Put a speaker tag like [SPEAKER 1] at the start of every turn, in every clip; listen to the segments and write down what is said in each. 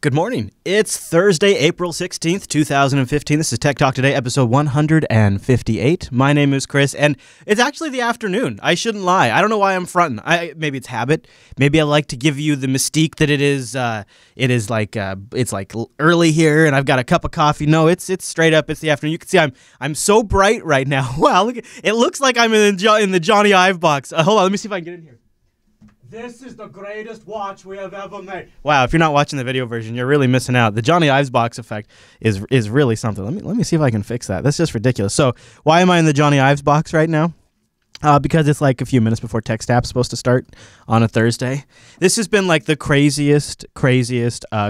[SPEAKER 1] Good morning. It's Thursday, April 16th, 2015. This is Tech Talk Today, episode 158. My name is Chris, and it's actually the afternoon. I shouldn't lie. I don't know why I'm fronting. Maybe it's habit. Maybe I like to give you the mystique that it's like early here, and I've got a cup of coffee. No, it's straight up. It's the afternoon. You can see I'm so bright right now. Wow, it looks like I'm in the Johnny Ive box. Hold on, let me see if I can get in here. This is the greatest watch we have ever made. Wow, if you're not watching the video version, you're really missing out. The Johnny Ives box effect is really something. Let me see if I can fix that. That's just ridiculous. So why am I in the Johnny Ives box right now? Because it's like a few minutes before Tech Tap's supposed to start on a Thursday. This has been like the craziest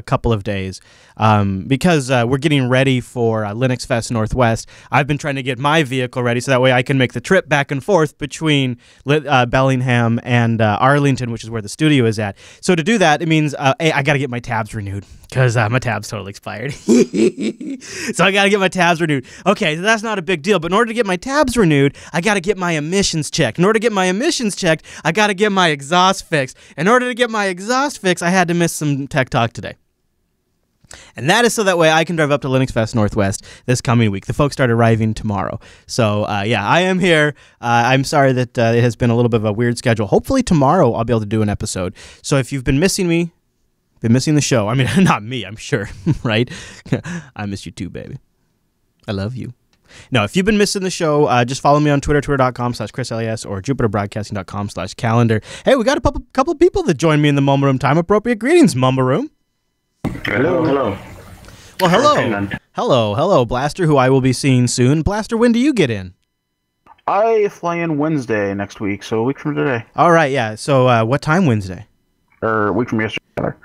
[SPEAKER 1] couple of days because we're getting ready for Linux Fest Northwest. I've been trying to get my vehicle ready so that way I can make the trip back and forth between Bellingham and Arlington, which is where the studio is at. So to do that, it means I got to get my tabs renewed because my tabs totally expired. So I got to get my tabs renewed. Okay, so that's not a big deal. But in order to get my tabs renewed, I got to get my emissions checked. In order to get my emissions checked, I got to get my exhaust fixed. In order to get my exhaust fixed, I had to miss some Tech Talk today. And that is so that way I can drive up to Linux Fest Northwest this coming week. The folks start arriving tomorrow. So, yeah, I am here. I'm sorry that it has been a little bit of a weird schedule. Hopefully tomorrow I'll be able to do an episode. So if you've been missing me, been missing the show, I mean, not me, I'm sure, right? I miss you too, baby. I love you. No, if you've been missing the show, just follow me on Twitter, twitter.com/ChrisLES or jupiterbroadcasting.com/calendar. Hey, we got a couple of people that joined me in the Mumble Room. Time appropriate greetings, Mumble Room.
[SPEAKER 2] Hello.
[SPEAKER 1] Well, hello, Blaster, who I will be seeing soon. Blaster, when do you get in?
[SPEAKER 2] I fly in Wednesday next week, so a week from today.
[SPEAKER 1] All right, yeah. So what time Wednesday?
[SPEAKER 2] Or a week from yesterday, rather.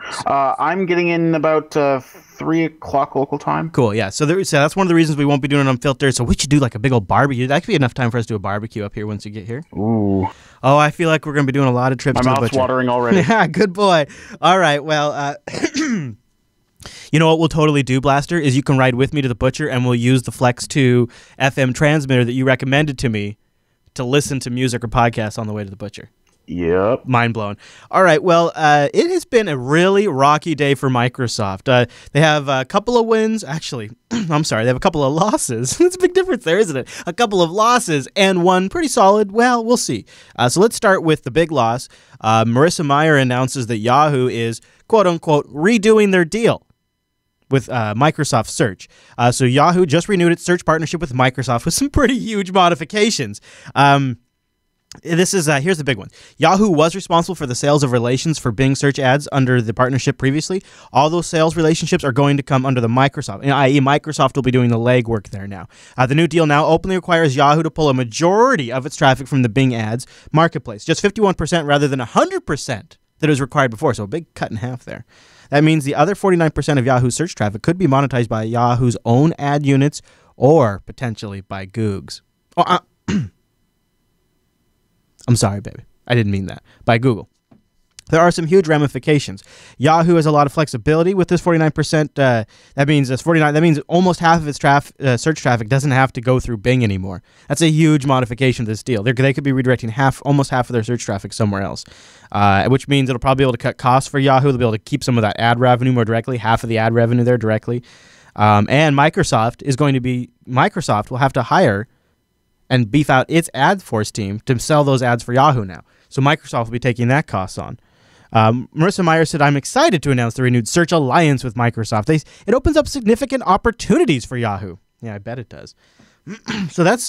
[SPEAKER 2] I'm getting in about 3 o'clock local time.
[SPEAKER 1] Cool, yeah. So that's one of the reasons we won't be doing it unfiltered. So we should do like a big old barbecue. That could be enough time for us to do a barbecue up here once you get here.
[SPEAKER 2] Ooh.
[SPEAKER 1] Oh, I feel like we're going to be doing a lot of trips to the butcher.
[SPEAKER 2] My mouth's watering already.
[SPEAKER 1] Yeah, good boy. All right, well, you know what we'll totally do, Blaster, is you can ride with me to the butcher and we'll use the Flex 2 FM transmitter that you recommended to me to listen to music or podcasts on the way to the butcher.
[SPEAKER 2] Yep.
[SPEAKER 1] Mind blown. All right, well, it has been a really rocky day for Microsoft. They have a couple of wins. Actually, I'm sorry, they have a couple of losses. It's a big difference there, isn't it? A couple of losses and one pretty solid. Well, we'll see. So let's start with the big loss. Marissa Mayer announces that Yahoo is, quote-unquote, redoing their deal with Microsoft Search. So Yahoo just renewed its search partnership with Microsoft with some pretty huge modifications. Here's the big one. Yahoo was responsible for the sales of relations for Bing search ads under the partnership previously. All those sales relationships are going to come under the Microsoft, i.e. Microsoft will be doing the legwork there now. The new deal now openly requires Yahoo to pull a majority of its traffic from the Bing ads marketplace, just 51% rather than 100% that was required before, so a big cut in half there. That means the other 49% of Yahoo search traffic could be monetized by Yahoo's own ad units or potentially by Goog's. I'm sorry, baby. I didn't mean that. By Google. There are some huge ramifications. Yahoo has a lot of flexibility with this 49%. That means almost half of its search traffic doesn't have to go through Bing anymore. That's a huge modification to this deal. They could be redirecting almost half of their search traffic somewhere else, which means it'll probably be able to cut costs for Yahoo. They'll be able to keep some of that ad revenue more directly, half of the ad revenue there directly. And Microsoft will have to hire and beef out its ad force team to sell those ads for Yahoo now. So Microsoft will be taking that cost on. Marissa Mayer said, "I'm excited to announce the renewed search alliance with Microsoft. It opens up significant opportunities for Yahoo." Yeah, I bet it does. So that's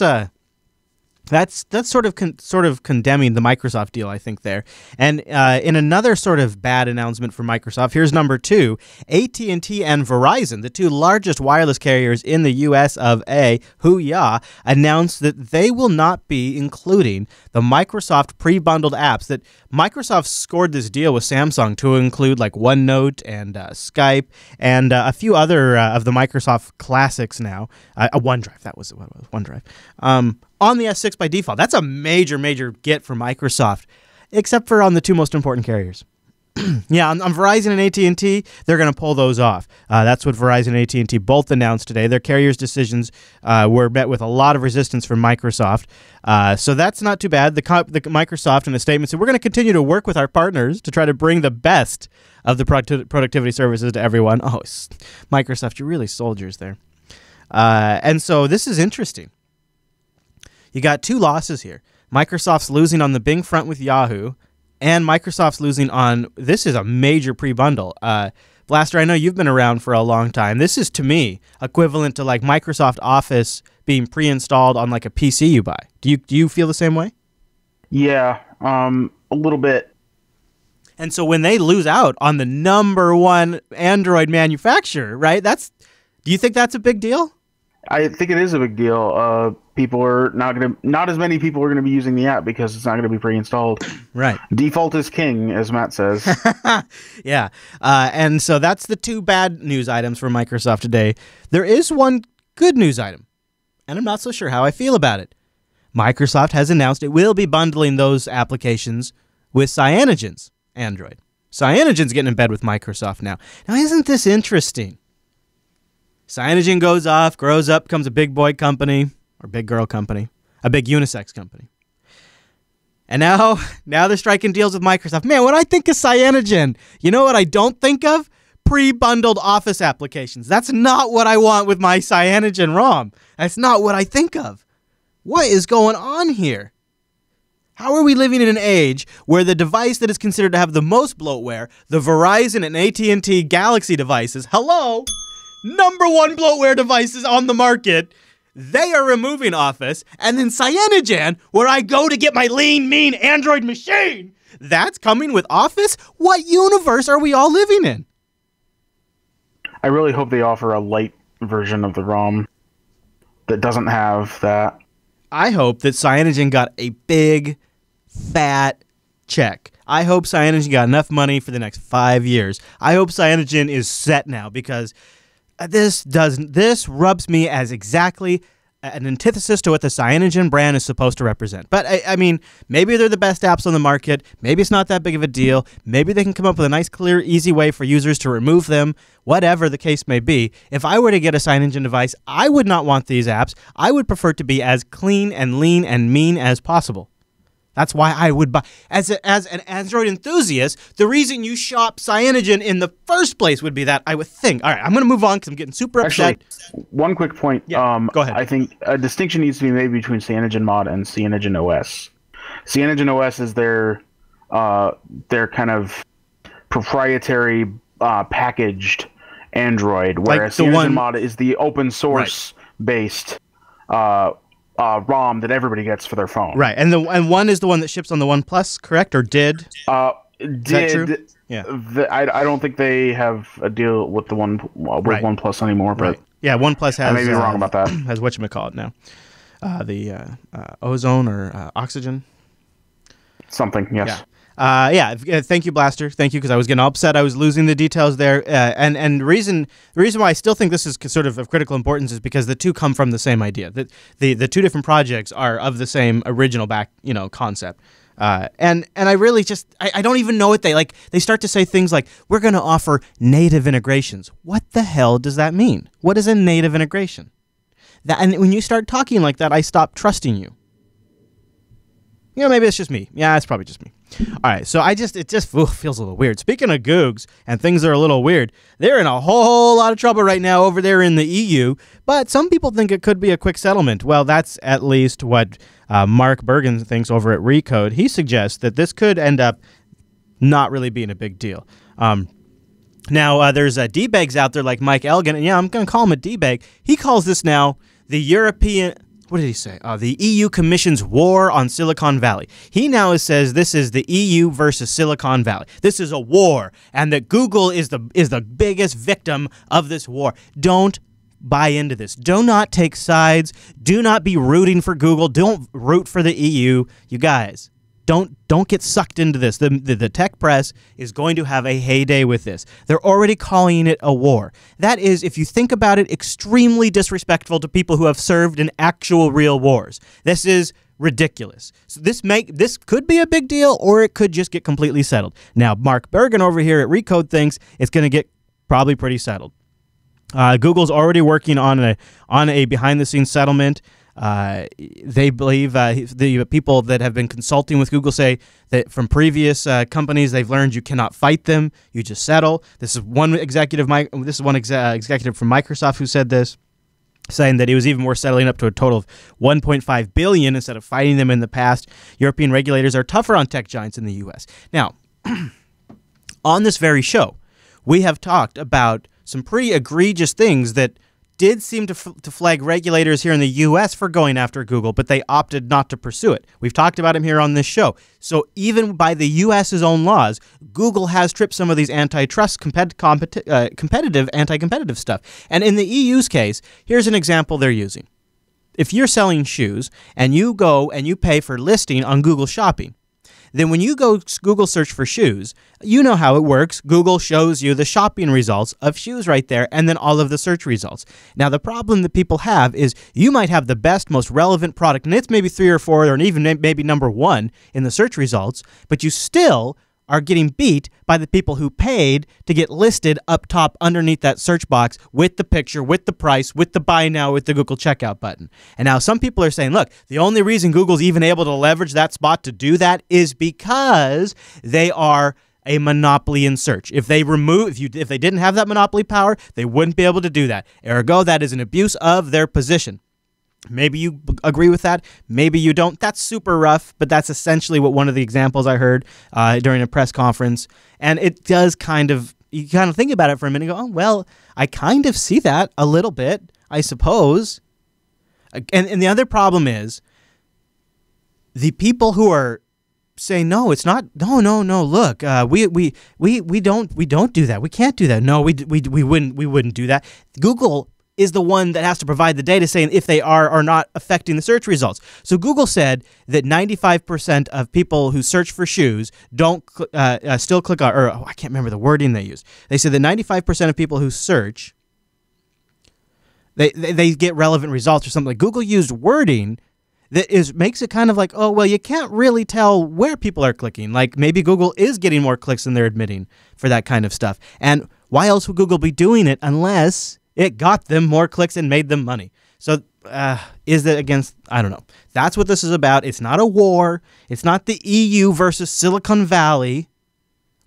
[SPEAKER 1] sort of condemning the Microsoft deal, I think, there. And in another sort of bad announcement for Microsoft, here's number 2. AT&T and Verizon, the two largest wireless carriers in the U.S. of A, hoo-yah, announced that they will not be including the Microsoft pre-bundled apps. That Microsoft scored this deal with Samsung to include like OneNote and Skype and a few other of the Microsoft classics now. OneDrive, that was what it was, OneDrive. On the S6 by default. That's a major get for Microsoft, except for on the two most important carriers. Yeah, on Verizon and AT&T, they're going to pull those off. That's what Verizon and AT&T both announced today. Their carriers' decisions were met with a lot of resistance from Microsoft. So that's not too bad. The Microsoft in a statement said, we're going to continue to work with our partners to try to bring the best of the productivity services to everyone. Oh, Microsoft, you're really soldiers there. And so this is interesting. You got two losses here. Microsoft's losing on the Bing front with Yahoo, and Microsoft's losing on, this is a major pre-bundle. Blaster, I know you've been around for a long time. This is, to me, equivalent to like Microsoft Office being pre-installed on like a PC you buy. Do you feel the same way?
[SPEAKER 2] Yeah, a little bit.
[SPEAKER 1] And so when they lose out on the #1 Android manufacturer, right? Do you think that's a big deal?
[SPEAKER 2] I think it is a big deal. People are not as many people are going to be using the app because it's not going to be pre-installed.
[SPEAKER 1] Right.
[SPEAKER 2] Default is king, as Matt says.
[SPEAKER 1] Yeah. And so that's the two bad news items for Microsoft today. There is one good news item, and I'm not so sure how I feel about it. Microsoft has announced it will be bundling those applications with Cyanogen's Android. Cyanogen's getting in bed with Microsoft now. Now, isn't this interesting? Cyanogen goes off, grows up, becomes a big boy company, or big girl company, a big unisex company. And now they're striking deals with Microsoft. Man, when I think of Cyanogen, you know what I don't think of? Pre-bundled Office applications. That's not what I want with my Cyanogen ROM. That's not what I think of. What is going on here? How are we living in an age where the device that is considered to have the most bloatware, the Verizon and AT&T Galaxy devices, hello, #1 bloatware devices on the market, they are removing Office, and then Cyanogen, where I go to get my lean, mean Android machine, that's coming with Office? What universe are we all living in?
[SPEAKER 2] I really hope they offer a light version of the ROM that doesn't have that.
[SPEAKER 1] I hope that Cyanogen got a big, fat check. I hope Cyanogen got enough money for the next 5 years. I hope Cyanogen is set now, because this rubs me as exactly an antithesis to what the Cyanogen brand is supposed to represent. But, I mean, maybe they're the best apps on the market. Maybe it's not that big of a deal. Maybe they can come up with a nice, clear, easy way for users to remove them, whatever the case may be. If I were to get a Cyanogen device, I would not want these apps. I would prefer to be as clean and lean and mean as possible. That's why I would buy. As an Android enthusiast, the reason you shop Cyanogen in the first place would be that, I would think. All right, I'm going to move on because I'm getting super upset.
[SPEAKER 2] Actually, one quick point.
[SPEAKER 1] Yeah, go ahead.
[SPEAKER 2] I think a distinction needs to be made between Cyanogen Mod and Cyanogen OS. Cyanogen OS is their kind of proprietary packaged Android, whereas
[SPEAKER 1] like
[SPEAKER 2] Cyanogen Mod is the open source based ROM that everybody gets for their phone.
[SPEAKER 1] Right, and one is the one that ships on the One Plus, correct, or did?
[SPEAKER 2] Is that true? Yeah. I don't think they have a deal with the One Plus anymore, but
[SPEAKER 1] right. Yeah, One Plus has.
[SPEAKER 2] I may be wrong about that.
[SPEAKER 1] Has whatchamacallit now, the ozone or oxygen.
[SPEAKER 2] Something, yes.
[SPEAKER 1] Yeah. Thank you, Blaster. Thank you, because I was getting upset. I was losing the details there. And the reason why I still think this is sort of critical importance is because the two come from the same idea. That the two different projects are of the same original concept. And I really just I don't even know what they start to say things like, we're going to offer native integrations. What the hell does that mean? What is a native integration? And when you start talking like that, I stop trusting you. Maybe it's just me. Yeah, it's probably just me. All right, so it just feels a little weird. Speaking of Googs and things that are a little weird, they're in a whole lot of trouble right now over there in the EU, but some people think it could be a quick settlement. Well, that's at least what Mark Bergen thinks over at Recode. He suggests that this could end up not really being a big deal. Now, there's D-bags out there like Mike Elgin, and yeah, I'm going to call him a D-bag. He calls this now the European... What did he say? The EU Commission's war on Silicon Valley. He now says this is the EU versus Silicon Valley. This is a war, and that Google is the biggest victim of this war. Don't buy into this. Do not take sides. Do not be rooting for Google. Don't root for the EU. You guys, don't get sucked into this. The tech press is going to have a heyday with this. They're already calling it a war. That is, if you think about it, extremely disrespectful to people who have served in actual real wars. This is ridiculous. So this could be a big deal, or it could just get completely settled. Now, Mark Bergen over here at Recode thinks it's going to get probably pretty settled. Google's already working on a behind-the-scenes settlement. They believe the people that have been consulting with Google say that from previous companies they've learned you cannot fight them, you just settle. This is one executive from Microsoft who said this, saying that it was even worth settling up to a total of $1.5 billion instead of fighting them in the past. European regulators are tougher on tech giants in the U.S. Now, on this very show, we have talked about some pretty egregious things that did seem to flag regulators here in the U.S. for going after Google, but they opted not to pursue it. We've talked about them here on this show. So even by the U.S.'s own laws, Google has tripped some of these antitrust anti-competitive stuff. And in the EU's case, here's an example they're using. If you're selling shoes and you go and you pay for listing on Google Shopping, then when you go Google search for shoes, you know how it works. Google shows you the shopping results of shoes right there and then all of the search results. Now, the problem that people have is you might have the best, most relevant product, and it's maybe 3 or 4 or even maybe number 1 in the search results, but you still are getting beat by the people who paid to get listed up top underneath that search box with the picture, with the price, with the buy now, with the Google checkout button. And now some people are saying, look, the only reason Google's even able to leverage that spot to do that is because they are a monopoly in search. If they didn't have that monopoly power, they wouldn't be able to do that. Ergo, that is an abuse of their position. Maybe you agree with that. Maybe you don't. That's super rough, but that's essentially what one of the examples I heard during a press conference. And it does you kind of think about it for a minute and go, oh, well, I kind of see that a little bit, I suppose. And the other problem is the people who are saying, no, it's not. No, look, we don't do that. We can't do that. No, we wouldn't do that. Google is the one that has to provide the data saying if they are or not affecting the search results. So Google said that 95% of people who search for shoes don't still click on, or I can't remember the wording they used. They said that 95% of people who search, they get relevant results or something. Like Google used wording that makes it kind of like, oh, well, you can't really tell where people are clicking. Like maybe Google is getting more clicks than they're admitting for that kind of stuff. And why else would Google be doing it unless it got them more clicks and made them money? So is that against, I don't know. That's what this is about. It's not a war. It's not the EU versus Silicon Valley,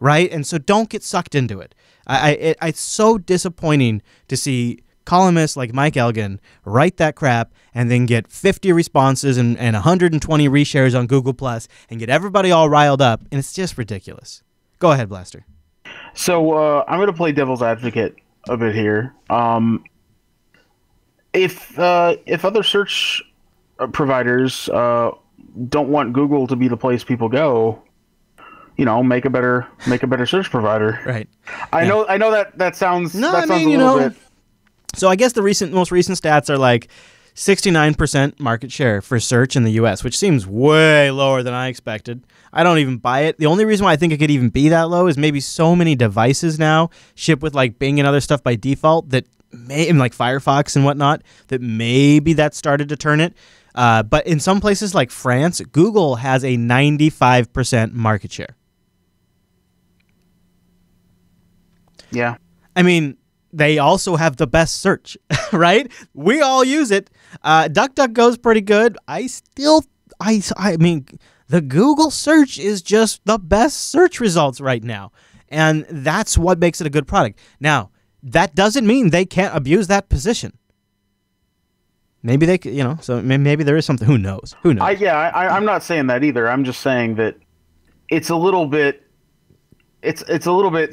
[SPEAKER 1] right? And so don't get sucked into it. It's so disappointing to see columnists like Mike Elgin write that crap and then get 50 responses and 120 reshares on Google Plus and get everybody all riled up. And it's just ridiculous. Go ahead, Blaster.
[SPEAKER 2] So I'm going to play devil's advocate a bit here. If other search providers don't want Google to be the place people go, make a better search provider.
[SPEAKER 1] Right.
[SPEAKER 2] I know that sounds
[SPEAKER 1] no.
[SPEAKER 2] That
[SPEAKER 1] I
[SPEAKER 2] sounds
[SPEAKER 1] mean,
[SPEAKER 2] a little bit.
[SPEAKER 1] So I guess the most recent stats are like 69% market share for search in the U.S., which seems way lower than I expected. I don't even buy it. The only reason why I think it could even be that low is maybe so many devices now ship with like Bing and other stuff by default that and like Firefox and whatnot, that maybe that started to turn it. But in some places like France, Google has a 95% market share.
[SPEAKER 2] Yeah.
[SPEAKER 1] I mean, they also have the best search, right? We all use it. DuckDuckGo's pretty good. I mean, the Google search is just the best search results right now. And that's what makes it a good product. Now, that doesn't mean they can't abuse that position. Maybe they could, so maybe there is something. Who knows?
[SPEAKER 2] I'm not saying that either. I'm just saying that it's a little bit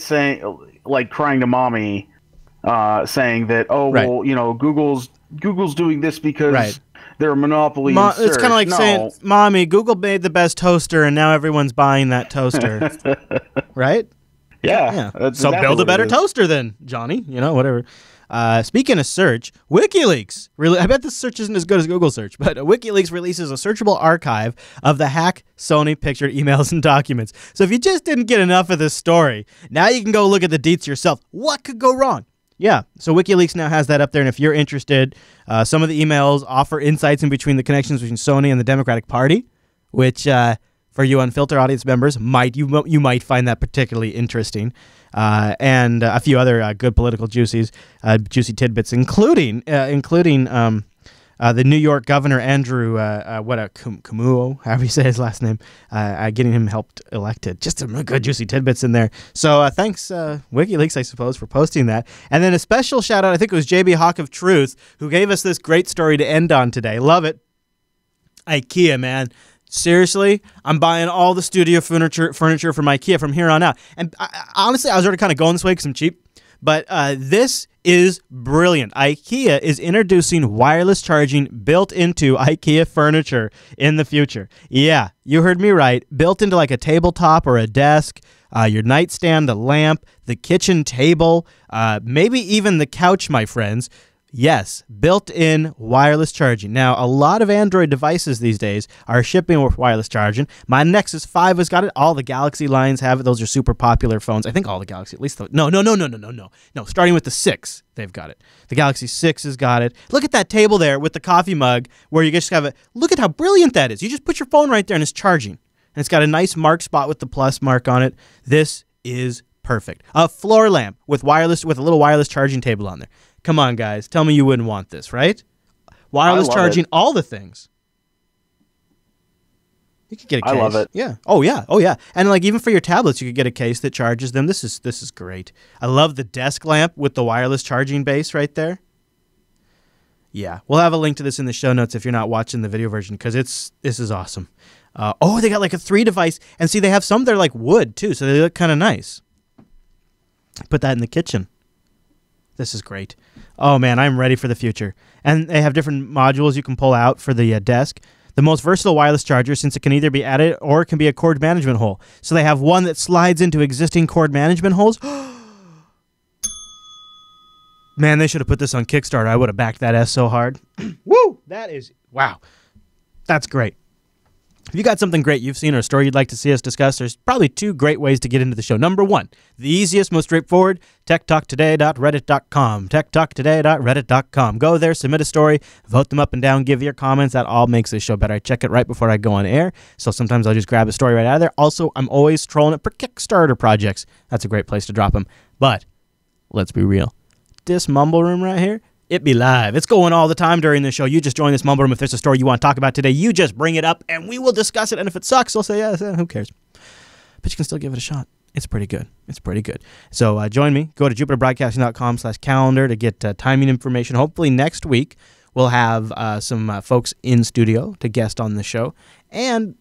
[SPEAKER 2] saying, like crying to mommy, saying that, oh, right. Well, Google's doing this because they're a monopoly in search.
[SPEAKER 1] It's kind of like saying, Mommy, Google made the best toaster, and now everyone's buying that toaster. Right?
[SPEAKER 2] Yeah.
[SPEAKER 1] So exactly build a better toaster then, Johnny. Whatever. Speaking of search, WikiLeaks. Really, I bet this search isn't as good as Google search, but WikiLeaks releases a searchable archive of the hack Sony pictured emails and documents. So if you just didn't get enough of this story, now you can go look at the deets yourself. What could go wrong? Yeah, so WikiLeaks now has that up there, and if you're interested, some of the emails offer insights in between the connections between Sony and the Democratic Party, which for you Unfiltered audience members, you might find that particularly interesting, and a few other good political juicy tidbits, including the New York governor, Andrew, Cuomo, however you say his last name, getting him helped elected. Just some good juicy tidbits in there. So thanks, WikiLeaks, I suppose, for posting that. And then a special shout out, I think it was JB Hawk of Truth, who gave us this great story to end on today. Love it. Ikea, man. Seriously, I'm buying all the studio furniture from Ikea from here on out. And honestly, I was already kind of going this way because I'm cheap. But this is brilliant. IKEA is introducing wireless charging built into IKEA furniture in the future. Yeah, you heard me right. Built into like a tabletop or a desk, your nightstand, a lamp, the kitchen table, maybe even the couch, my friends. Yes, built-in wireless charging. Now, a lot of Android devices these days are shipping with wireless charging. My Nexus 5 has got it. All the Galaxy lines have it. Those are super popular phones. I think all the Galaxy, at least no. Starting with the 6, they've got it. The Galaxy 6 has got it. Look at that table there with the coffee mug where you just have it. Look at how brilliant that is. You just put your phone right there and it's charging. And it's got a nice mark spot with the plus mark on it. This is perfect. A floor lamp with a little wireless charging table on there. Come on, guys. Tell me you wouldn't want this, right? Wireless charging, all the things. You could get a case.
[SPEAKER 2] I love it.
[SPEAKER 1] Yeah. Oh, yeah. And like even for your tablets, you could get a case that charges them. This is great. I love the desk lamp with the wireless charging base right there. Yeah. We'll have a link to this in the show notes if you're not watching the video version because this is awesome. They got like a 3-device. And see, they have some that are like wood, too, so they look kind of nice. Put that in the kitchen. This is great. Oh, man, I'm ready for the future. And they have different modules you can pull out for the desk. The most versatile wireless charger since it can either be added or it can be a cord management hole. So they have one that slides into existing cord management holes. Man, they should have put this on Kickstarter. I would have backed that S so hard. Woo! Wow. That's great. If you got something great you've seen or a story you'd like to see us discuss, there's probably 2 great ways to get into the show. Number 1, the easiest, most straightforward, techtalktoday.reddit.com. techtalktoday.reddit.com. Go there, submit a story, vote them up and down, give your comments. That all makes this show better. I check it right before I go on air, so sometimes I'll just grab a story right out of there. Also, I'm always trolling it for Kickstarter projects. That's a great place to drop them. But let's be real. This mumble room right here, it be live. It's going all the time during the show. You just join this mumble room. If there's a story you want to talk about today, you just bring it up and we will discuss it. And if it sucks, I'll say, yeah, who cares? But you can still give it a shot. It's pretty good. So join me. Go to jupiterbroadcasting.com/calendar to get timing information. Hopefully next week we'll have some folks in studio to guest on the show. And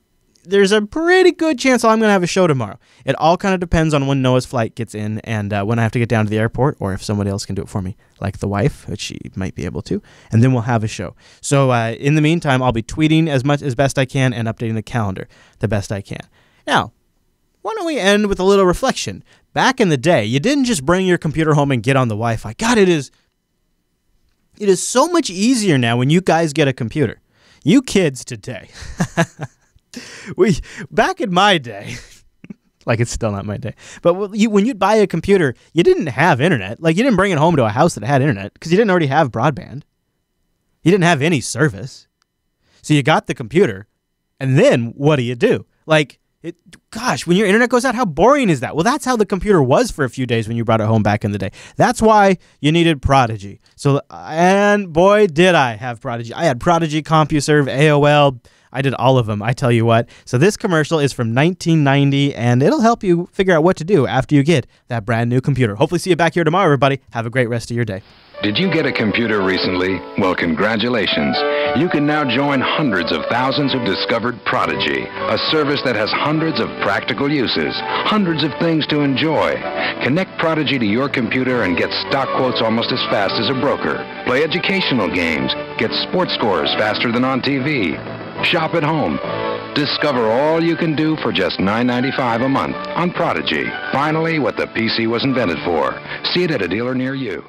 [SPEAKER 1] there's a pretty good chance I'm going to have a show tomorrow. It all kind of depends on when Noah's flight gets in and when I have to get down to the airport or if somebody else can do it for me, like the wife, which she might be able to, and then we'll have a show. So in the meantime, I'll be tweeting as best I can and updating the calendar the best I can. Now, why don't we end with a little reflection? Back in the day, you didn't just bring your computer home and get on the Wi-Fi. God, it is so much easier now when you guys get a computer. You kids today. Back in my day, like it's still not my day, but when you'd buy a computer, you didn't have internet. Like you didn't bring it home to a house that had internet because you didn't already have broadband. You didn't have any service. So you got the computer, and then what do? Gosh, when your internet goes out, how boring is that? Well, that's how the computer was for a few days when you brought it home back in the day. That's why you needed Prodigy. So, and boy, did I have Prodigy. I had Prodigy, CompuServe, AOL. I did all of them, I tell you what. So this commercial is from 1990, and it'll help you figure out what to do after you get that brand new computer. Hopefully see you back here tomorrow, everybody. Have a great rest of your day.
[SPEAKER 3] Did you get a computer recently? Well, congratulations. You can now join hundreds of thousands who've discovered Prodigy, a service that has hundreds of practical uses, hundreds of things to enjoy. Connect Prodigy to your computer and get stock quotes almost as fast as a broker. Play educational games, get sports scores faster than on TV. Shop at home. Discover all you can do for just $9.95 a month on Prodigy. Finally, what the PC was invented for. See it at a dealer near you.